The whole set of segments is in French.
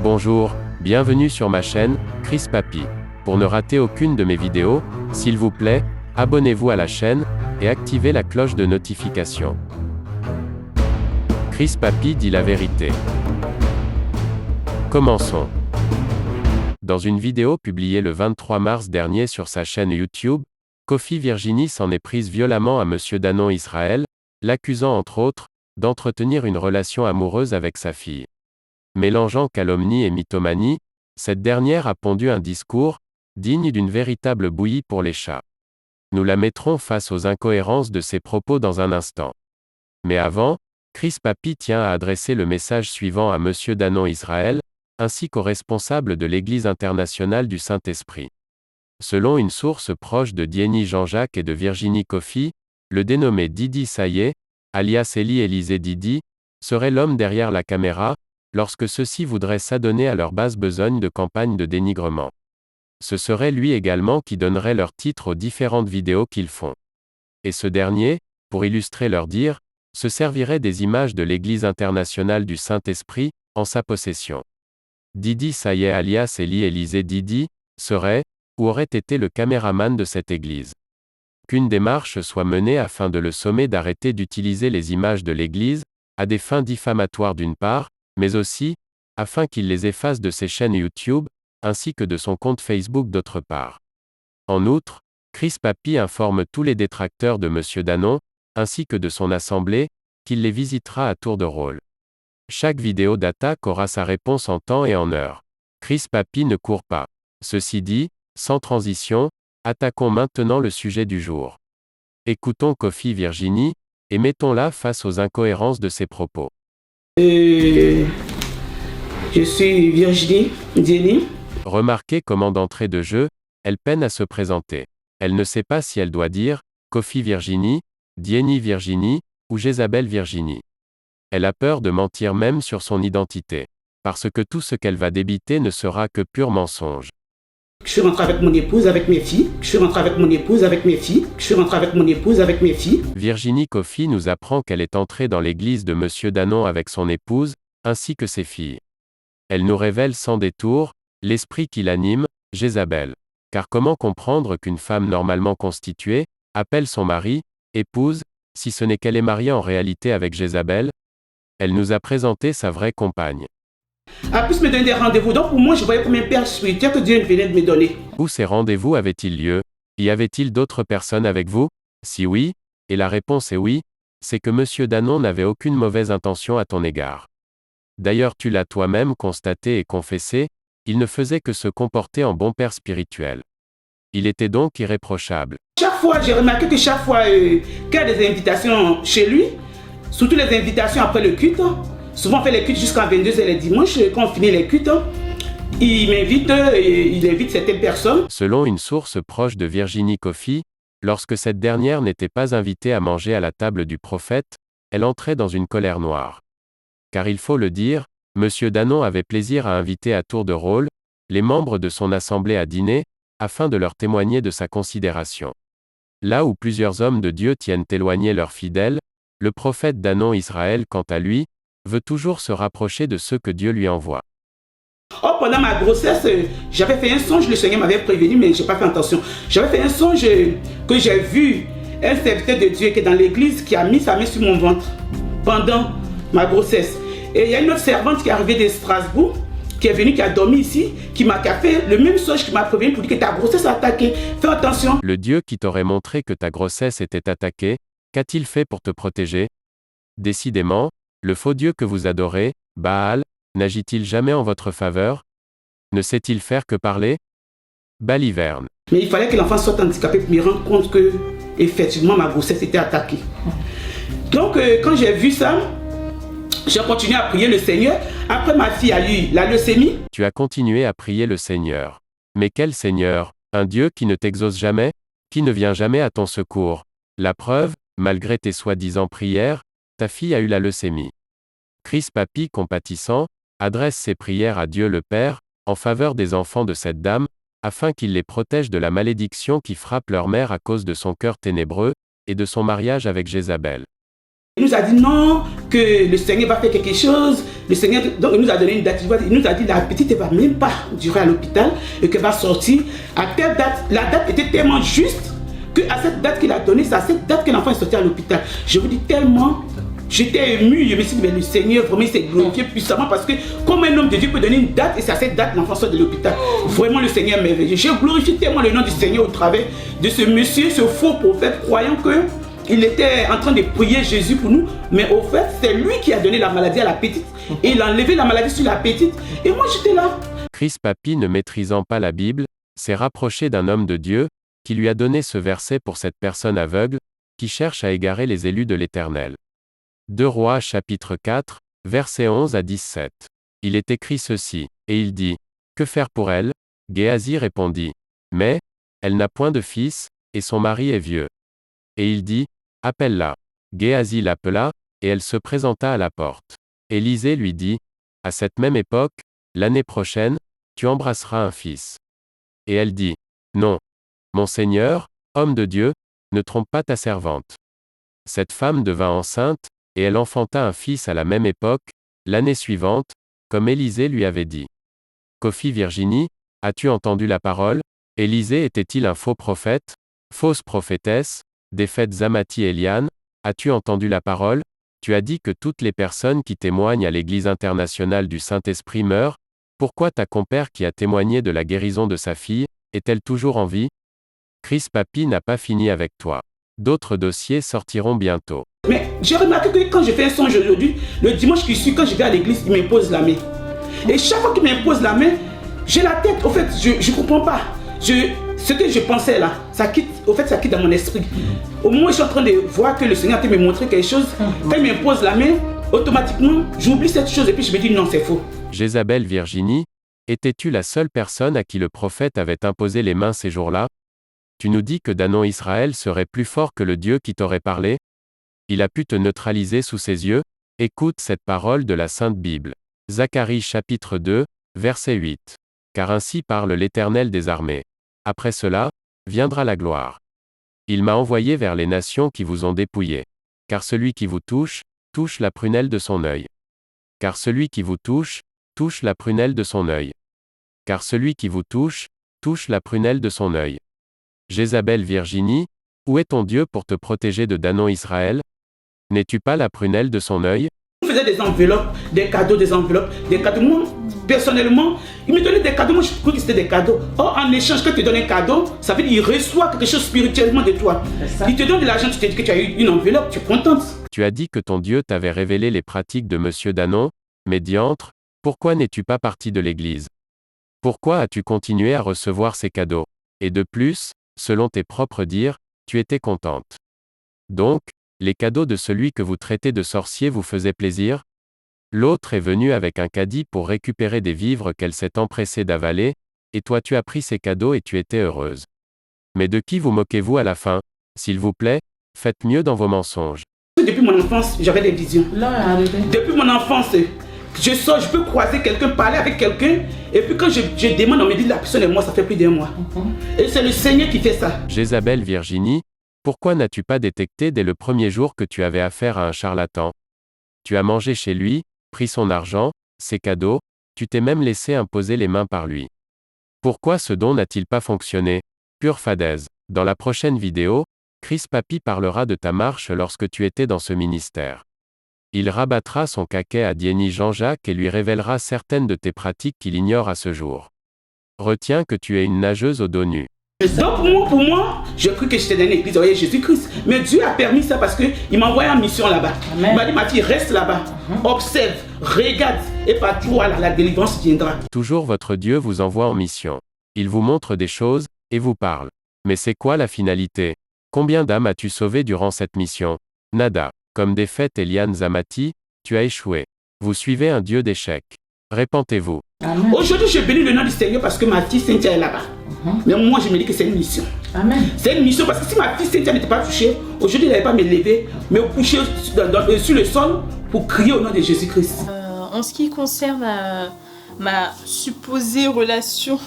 Bonjour, bienvenue sur ma chaîne, Chris Papy. Pour ne rater aucune de mes vidéos, s'il vous plaît, abonnez-vous à la chaîne, et activez la cloche de notification. Chris Papy dit la vérité. Commençons. Dans une vidéo publiée le 23 mars dernier sur sa chaîne YouTube, Kofi Virginie s'en est prise violemment à Monsieur Danon Israël, l'accusant entre autres, d'entretenir une relation amoureuse avec sa fille. Mélangeant calomnie et mythomanie, cette dernière a pondu un discours, digne d'une véritable bouillie pour les chats. Nous la mettrons face aux incohérences de ses propos dans un instant. Mais avant, Chris Papy tient à adresser le message suivant à Monsieur Danon Israël, ainsi qu'aux responsables de l'Église internationale du Saint-Esprit. Selon une source proche de Dieny Jean-Jacques et de Virginie Kofi, le dénommé Didi Sayé, alias Eli Élisée Didi, serait l'homme derrière la caméra, lorsque ceux-ci voudraient s'adonner à leur basse besogne de campagne de dénigrement. Ce serait lui également qui donnerait leur titre aux différentes vidéos qu'ils font. Et ce dernier, pour illustrer leur dire, se servirait des images de l'Église internationale du Saint-Esprit, en sa possession. Didi Sayé alias Eli Élisée Didi, serait, ou aurait été le caméraman de cette église. Qu'une démarche soit menée afin de le sommer d'arrêter d'utiliser les images de l'église, à des fins diffamatoires d'une part, mais aussi, afin qu'il les efface de ses chaînes YouTube, ainsi que de son compte Facebook d'autre part. En outre, Chris Papy informe tous les détracteurs de Monsieur Danon, ainsi que de son assemblée, qu'il les visitera à tour de rôle. Chaque vidéo d'attaque aura sa réponse en temps et en heure. Chris Papy ne court pas. Ceci dit, sans transition, attaquons maintenant le sujet du jour. Écoutons Kofi Virginie, et mettons-la face aux incohérences de ses propos. Je suis Virginie Dieny. Remarquez comment d'entrée de jeu, elle peine à se présenter. Elle ne sait pas si elle doit dire Kofi Virginie, Dieny Virginie, ou Jézabel Virginie. Elle a peur de mentir même sur son identité. Parce que tout ce qu'elle va débiter ne sera que pur mensonge. Je suis rentré avec mon épouse, avec mes filles. Je suis rentré avec mon épouse, avec mes filles. Je suis rentré avec mon épouse, avec mes filles. Virginie Kofi nous apprend qu'elle est entrée dans l'église de Monsieur Danon avec son épouse, ainsi que ses filles. Elle nous révèle sans détour, l'esprit qui l'anime, Jézabel. Car comment comprendre qu'une femme normalement constituée, appelle son mari, épouse, si ce n'est qu'elle est mariée en réalité avec Jézabel? Elle nous a présenté sa vraie compagne. Elle puisse me donner des rendez-vous. Donc pour moi, je voyais comme un père spirituel que Dieu venait de me donner. Où ces rendez-vous avaient-ils lieu? Y avait-il d'autres personnes avec vous? Si oui, et la réponse est oui, c'est que Monsieur Danon n'avait aucune mauvaise intention à ton égard. D'ailleurs tu l'as toi-même constaté et confessé, il ne faisait que se comporter en bon père spirituel. Il était donc irréprochable. Chaque fois, j'ai remarqué que chaque fois qu'il y a des invitations chez lui, surtout les invitations après le culte, souvent on fait les cultes jusqu'à 22h les dimanches, quand on finit les cultes, il m'invite, il invite certaines personnes. Selon une source proche de Virginie Kofi, lorsque cette dernière n'était pas invitée à manger à la table du prophète, elle entrait dans une colère noire. Car il faut le dire, Monsieur Danon avait plaisir à inviter à tour de rôle, les membres de son assemblée à dîner, afin de leur témoigner de sa considération. Là où plusieurs hommes de Dieu tiennent éloigner leurs fidèles, le prophète Danon Israël quant à lui, veut toujours se rapprocher de ceux que Dieu lui envoie. Oh, pendant ma grossesse, j'avais fait un songe, le Seigneur m'avait prévenu, mais je n'ai pas fait attention. J'avais fait un songe que j'ai vu un serviteur de Dieu qui est dans l'église qui a mis sa main sur mon ventre pendant ma grossesse. Et il y a une autre servante qui est arrivée de Strasbourg, qui est venue, qui a dormi ici, qui m'a fait le même songe qui m'a prévenu pour dire que ta grossesse est attaquée. Fais attention. Le Dieu qui t'aurait montré que ta grossesse était attaquée, qu'a-t-il fait pour te protéger? Décidément, le faux Dieu que vous adorez, Baal, n'agit-il jamais en votre faveur? Ne sait-il faire que parler? Baliverne. Mais il fallait que l'enfant soit handicapé pour me rendre compte que, effectivement, ma grossesse était attaquée. Donc, quand j'ai vu ça, j'ai continué à prier le Seigneur. Après, ma fille a eu la leucémie. Tu as continué à prier le Seigneur. Mais quel Seigneur? Un Dieu qui ne t'exauce jamais? Qui ne vient jamais à ton secours? La preuve, malgré tes soi-disant prières, ta fille a eu la leucémie. Chris Papy, compatissant, adresse ses prières à Dieu le Père, en faveur des enfants de cette dame, afin qu'il les protège de la malédiction qui frappe leur mère à cause de son cœur ténébreux, et de son mariage avec Jézabel. Il nous a dit non, que le Seigneur va faire quelque chose. Le Seigneur, donc il nous a donné une date. Il nous a dit la petite ne va même pas durer à l'hôpital et qu'elle va sortir. À telle date, la date était tellement juste qu'à cette date qu'il a donnée, c'est à cette date que l'enfant est sorti à l'hôpital. Je vous dis tellement, j'étais ému. Je me suis dit, mais le Seigneur, vraiment, il s'est glorifié puissamment parce que comme un homme de Dieu peut donner une date et c'est à cette date que l'enfant sort de l'hôpital. Vraiment, le Seigneur est merveilleux. J'ai glorifié tellement le nom du Seigneur au travers de ce monsieur, ce faux prophète, croyant que il était en train de prier Jésus pour nous, mais au fait, c'est lui qui a donné la maladie à la petite. Et il a enlevé la maladie sur la petite. Et moi, j'étais là. Chris Papy, ne maîtrisant pas la Bible, s'est rapproché d'un homme de Dieu, qui lui a donné ce verset pour cette personne aveugle, qui cherche à égarer les élus de l'Éternel. 2 Rois chapitre 4, versets 11 à 17. Il est écrit ceci, et il dit, « Que faire pour elle ?» Géasi répondit, « Mais, elle n'a point de fils, et son mari est vieux. » Et il dit, « Appelle-la. » Géasi l'appela, et elle se présenta à la porte. Élisée lui dit, « À cette même époque, l'année prochaine, tu embrasseras un fils. » Et elle dit, « Non. Mon Seigneur, homme de Dieu, ne trompe pas ta servante. » Cette femme devint enceinte, et elle enfanta un fils à la même époque, l'année suivante, comme Élisée lui avait dit. Kofi Virginie, as-tu entendu la parole? Élisée était-il un faux prophète? Fausse prophétesse? Défaite Zamati Eliane, as-tu entendu la parole? Tu as dit que toutes les personnes qui témoignent à l'Église internationale du Saint-Esprit meurent. Pourquoi ta compère qui a témoigné de la guérison de sa fille, est-elle toujours en vie? Chris Papy n'a pas fini avec toi. D'autres dossiers sortiront bientôt. Mais j'ai remarqué que quand je fais un songe aujourd'hui, le dimanche qui suit, quand je vais à l'église, il m'impose la main. Et chaque fois qu'il m'impose la main, j'ai la tête, au fait, je ne comprends pas. Ce que je pensais là, ça quitte dans mon esprit. Au moment où je suis en train de voir que le Seigneur peut me montrer quelque chose, quand il m'impose la main, automatiquement, j'oublie cette chose et puis je me dis non, c'est faux. Jézabel Virginie, étais-tu la seule personne à qui le prophète avait imposé les mains ces jours-là? Tu nous dis que Danon Israël serait plus fort que le Dieu qui t'aurait parlé? Il a pu te neutraliser sous ses yeux? Écoute cette parole de la Sainte Bible. Zacharie chapitre 2, verset 8. Car ainsi parle l'Éternel des armées. Après cela, viendra la gloire. Il m'a envoyé vers les nations qui vous ont dépouillé. Car celui qui vous touche, touche la prunelle de son œil. Car celui qui vous touche, touche la prunelle de son œil. Car celui qui vous touche, touche la prunelle de son œil. Jézabel Virginie, où est ton Dieu pour te protéger de Danon Israël? N'es-tu pas la prunelle de son œil? Il faisait des enveloppes, des cadeaux, des enveloppes, des cadeaux. Moi, personnellement, il me donnait des cadeaux. Moi, je crois que c'était des cadeaux. Or, en échange, quand tu donnes un cadeau, ça veut dire qu'il reçoit quelque chose spirituellement de toi. Il te donne de l'argent, tu te dis que tu as eu une enveloppe, tu es contente. Tu as dit que ton Dieu t'avait révélé les pratiques de Monsieur Danon, mais diantre, pourquoi n'es-tu pas parti de l'Église? Pourquoi as-tu continué à recevoir ces cadeaux? Et de plus, selon tes propres dires, tu étais contente. Donc, les cadeaux de celui que vous traitez de sorcier vous faisaient plaisir? L'autre est venu avec un caddie pour récupérer des vivres qu'elle s'est empressée d'avaler, et toi tu as pris ces cadeaux et tu étais heureuse. Mais de qui vous moquez-vous à la fin? S'il vous plaît, faites mieux dans vos mensonges. Depuis mon enfance, j'avais des visions. Depuis mon enfance, je sors, je peux croiser quelqu'un, parler avec quelqu'un, et puis quand je demande, on me dit la personne est moi, ça fait plus d'un mois. Et c'est le Seigneur qui fait ça. Jézabel Virginie, pourquoi n'as-tu pas détecté dès le premier jour que tu avais affaire à un charlatan? Tu as mangé chez lui, pris son argent, ses cadeaux, tu t'es même laissé imposer les mains par lui. Pourquoi ce don n'a-t-il pas fonctionné? Pure fadaise. Dans la prochaine vidéo, Chris Papy parlera de ta marche lorsque tu étais dans ce ministère. Il rabattra son caquet à Dieny Jean-Jacques et lui révélera certaines de tes pratiques qu'il ignore à ce jour. Retiens que tu es une nageuse au dos nu. Donc pour moi, je cru que j'étais dans une église, voyez Jésus-Christ. Mais Dieu a permis ça parce qu'il m'a envoyé en mission là-bas. Il m'a dit, Mathie, reste là-bas, observe, regarde, et par toi, la délivrance viendra. Toujours votre Dieu vous envoie en mission. Il vous montre des choses, et vous parle. Mais c'est quoi la finalité? Combien d'âmes as-tu sauvées durant cette mission? Nada. Comme défaite Eliane Zamati, tu as échoué. Vous suivez un Dieu d'échecs. Répentez-vous. Aujourd'hui, je bénis le nom du Seigneur parce que ma fille Cynthia est là-bas. Mais moi, je me dis que c'est une mission. Amen. C'est une mission parce que si ma fille Cynthia n'était pas touchée, aujourd'hui, elle n'allait pas me lever, me coucher sur le sol pour crier au nom de Jésus-Christ. En ce qui concerne ma supposée relation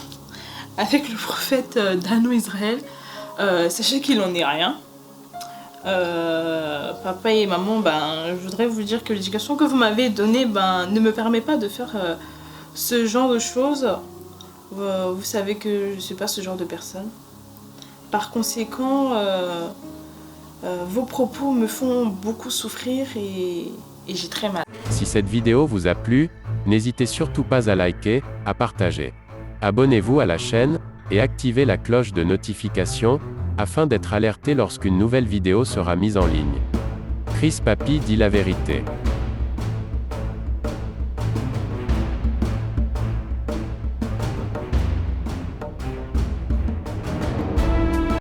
avec le prophète Danon Israël, sachez qu'il n'en est rien. Papa et maman, je voudrais vous dire que l'éducation que vous m'avez donnée ne me permet pas de faire ce genre de choses. Vous savez que je ne suis pas ce genre de personne. Par conséquent, vos propos me font beaucoup souffrir et j'ai très mal. Si cette vidéo vous a plu, n'hésitez surtout pas à liker, à partager. Abonnez-vous à la chaîne, et activez la cloche de notification, afin d'être alerté lorsqu'une nouvelle vidéo sera mise en ligne. Chris Papy dit la vérité.